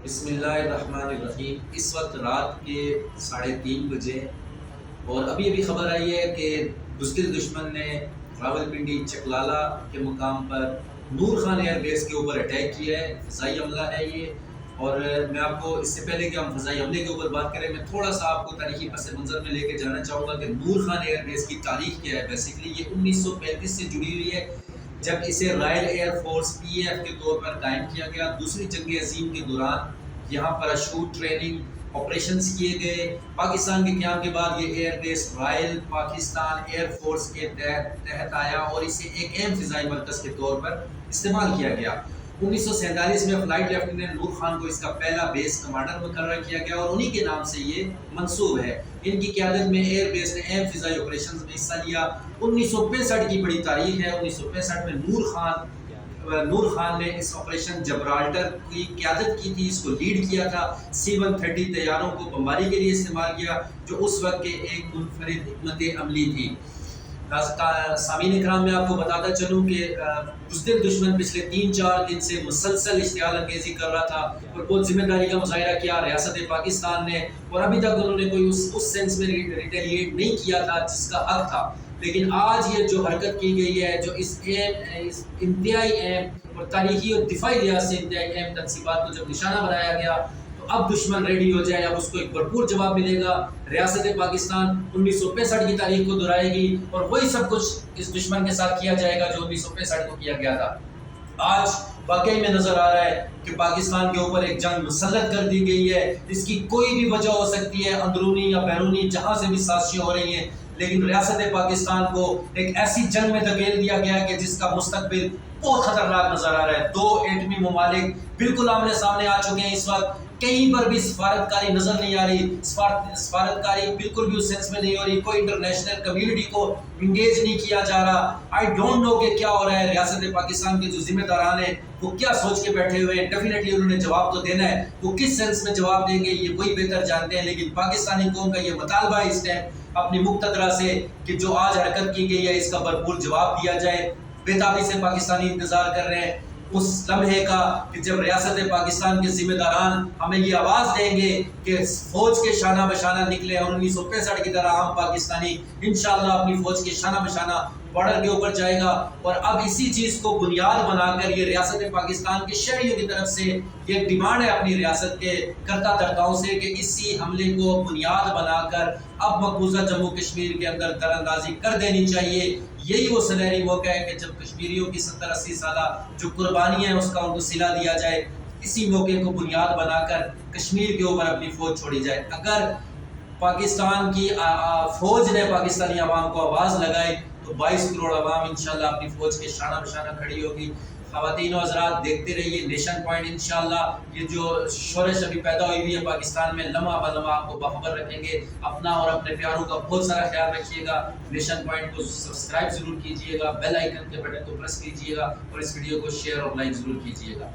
بسم اللہ الرحمن الرحیم۔ اس وقت رات کے 3:30 بجے اور ابھی خبر آئی ہے کہ بزدل دشمن نے راولپنڈی چکلالہ کے مقام پر نور خان ایئر بیس کے اوپر اٹیک کیا ہے۔ فضائی حملہ ہے یہ، اور میں آپ کو اس سے پہلے کہ ہم فضائی حملے کے اوپر بات کریں، میں تھوڑا سا آپ کو تاریخی پس منظر میں لے کے جانا چاہوں گا کہ نور خان ایئر بیس کی تاریخ کیا ہے۔ بیسیکلی یہ 1935 سے جڑی ہوئی ہے، جب اسے royal air force P F کے طور پر قائم کیا گیا۔ دوسری جنگ عظیم کے دوران یہاں پیراشوٹ ٹریننگ آپریشنز کیے گئے۔ پاکستان کے قیام کے بعد یہ air base Royal Pakistan air force کے تحت آیا اور اسے ایک اہم فضائی مرکز کے طور پر استعمال کیا گیا۔ 1947 میں فلائٹ لیفٹیننٹ نور خان کو اس کا پہلا بیس کمانڈر مقرر کیا گیا اور انہی کے نام سے یہ منسوب ہے۔ ان کی قیادت میں ایئر بیس نے اہم فضائی آپریشنز میں حصہ لیا۔ 1965 کی بڑی تاریخ ہے۔ 1965 میں نور خان نے اس آپریشن جبرالٹر کی قیادت کی تھی، اس کو لیڈ کیا تھا۔ C-130 طیاروں کو بمباری کے لیے استعمال کیا، جو اس وقت کے ایک منفرد حکمت عملی تھی۔ سامعین اکرام، میں آپ کو بتاتا چلوں کہ بزدل دشمن پچھلے 3-4 دن سے مسلسل اشتعال انگیزی کر رہا تھا اور بہت ذمہ داری کا مظاہرہ کیا ریاست پاکستان نے، اور ابھی تک انہوں نے کوئی اس سینس میں ریٹیلیٹ نہیں کیا تھا جس کا حق تھا۔ لیکن آج یہ جو حرکت کی گئی ہے، جو اس انتہائی اہم اور تاریخی اور دفاعی لحاظ سے انتہائی اہم تنصیبات کو جب نشانہ بنایا گیا، تو اب دشمن ریڈی ہو جائے، اب اس کو ایک بھرپور جواب ملے گا۔ ریاست پاکستان 1965 کی تاریخ کو دہرائے گی اور وہی سب کچھ اس دشمن کے ساتھ کیا جائے گا جو 1965 کو کیا گیا تھا۔ آج واقعی میں نظر آ رہا ہے کہ پاکستان کے اوپر ایک جنگ مسلط کر دی گئی ہے۔ اس کی کوئی بھی وجہ ہو سکتی ہے، اندرونی یا بیرونی، جہاں سے بھی سازشیں ہو رہی ہیں، لیکن ریاست پاکستان کو ایک ایسی جنگ میں دھکیل دیا گیا ہے کہ جس کا مستقبل بہت خطرناک نظر آ رہا ہے۔ 2 ایٹمی ممالک بالکل آمنے سامنے آ چکے ہیں۔ اس وقت کہیں پر بھی سفارتکاری نظر نہیں آ رہی، سفارتکاری بالکل بھی اس سینس میں نہیں ہو رہی، کوئی انٹرنیشنل کمیونٹی کو انگیج نہیں کیا جا رہا۔ آئی ڈونٹ نو کہ کیا ہو رہا ہے۔ ریاست پاکستان کے جو ذمہ داران ہیں وہ کیا سوچ کے بیٹھے ہوئے ہیں، ڈیفینیٹلی انہوں نے جواب تو دینا ہے، وہ کس سینس میں جواب دیں گے یہ وہی بہتر جانتے ہیں۔ لیکن پاکستانی قوم کا یہ مطالبہ ہے اس ٹائم اپنی مقتدرہ سے کہ جو آج حرکت کی گئی ہے اس کا بھرپور جواب دیا جائے۔ بے سے پاکستانی انتظار کر رہے ہیں اس لمحے کا کہ جب ریاست پاکستان کے ذمہ داران ہمیں یہ آواز دیں گے کہ فوج کے شانہ بشانہ نکلے، اور 1965 کی طرح ہم پاکستانی انشاءاللہ اپنی فوج کے شانہ بشانہ بارڈر کے اوپر جائے گا۔ اور اب اسی چیز کو بنیاد بنا کر یہ ریاست پاکستان کے شہریوں کی طرف سے یہ ڈیمانڈ ہے اپنی ریاست کے کرتا دھرتاؤں سے کہ اسی حملے کو بنیاد بنا کر اب مقبوضہ جموں کشمیر کے اندر دراندازی کر دینی چاہیے۔ یہی وہ سنہری موقع ہے کہ جب کشمیریوں کی 70-80 سالہ جو قربانی ہے اس کا ان کو صلہ دیا جائے۔ اسی موقع کو بنیاد بنا کر کشمیر کے اوپر اپنی فوج چھوڑی جائے۔ اگر پاکستان کی فوج نے پاکستانی عوام کو آواز لگائی تو 22 کروڑ عوام انشاءاللہ اپنی فوج کے شانہ بشانہ کھڑی ہوگی۔ خواتین و حضرات، دیکھتے رہیے نیشن پوائنٹ۔ انشاءاللہ یہ جو شورش ابھی پیدا ہوئی ہے پاکستان میں، لمحہ بہ لمحہ آپ کو باخبر رکھیں گے۔ اپنا اور اپنے پیاروں کا بہت سارا خیال رکھیے گا۔ نیشن پوائنٹ کو سبسکرائب ضرور کیجیے گا، بیل آئیکن کے بٹن کو پریس کیجیے گا، اور اس ویڈیو کو شیئر اور لائک ضرور کیجیے گا۔